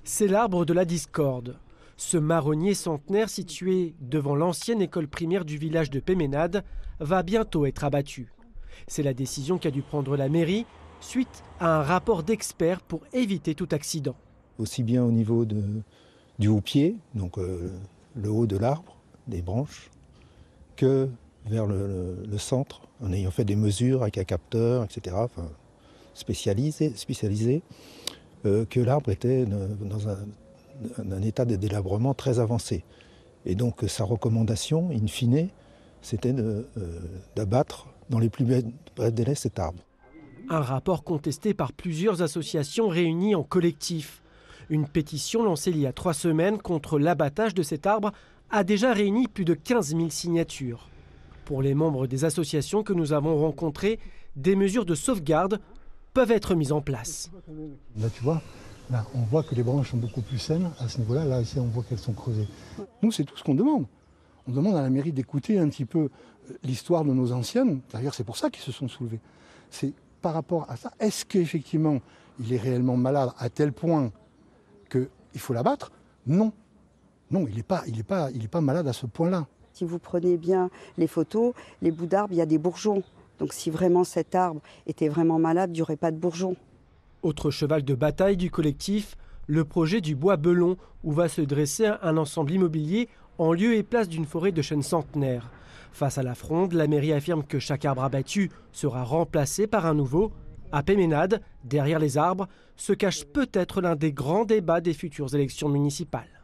C'est l'arbre de la discorde. Ce marronnier centenaire situé devant l'ancienne école primaire du village de Péménade va bientôt être abattu. C'est la décision qu'a dû prendre la mairie suite à un rapport d'experts pour éviter tout accident. Aussi bien au niveau du haut-pied, donc le haut de l'arbre, des branches, que vers le centre, en ayant fait des mesures avec un capteur, etc., enfin, spécialisé, que l'arbre était dans un état de délabrement très avancé. Et donc sa recommandation, in fine, c'était d'abattre dans les plus brefs délais cet arbre. Un rapport contesté par plusieurs associations réunies en collectif. Une pétition lancée il y a 3 semaines contre l'abattage de cet arbre a déjà réuni plus de 15 000 signatures. Pour les membres des associations que nous avons rencontrées, des mesures de sauvegarde peuvent être mises en place. Là, tu vois, là, on voit que les branches sont beaucoup plus saines à ce niveau-là. Là, ici, on voit qu'elles sont creusées. Nous, c'est tout ce qu'on demande. On demande à la mairie d'écouter un petit peu l'histoire de nos anciennes. D'ailleurs, c'est pour ça qu'ils se sont soulevés. C'est par rapport à ça. Est-ce qu'effectivement, il est réellement malade à tel point qu'il faut l'abattre? Non. Non, il n'est pas malade à ce point-là. Si vous prenez bien les photos, les bouts d'arbres, il y a des bourgeons. Donc si vraiment cet arbre était vraiment malade, il n'y aurait pas de bourgeons. Autre cheval de bataille du collectif, le projet du Bois Belon, où va se dresser un ensemble immobilier en lieu et place d'une forêt de chênes centenaires. Face à la fronde, la mairie affirme que chaque arbre abattu sera remplacé par un nouveau. À Péménade, derrière les arbres, se cache peut-être l'un des grands débats des futures élections municipales.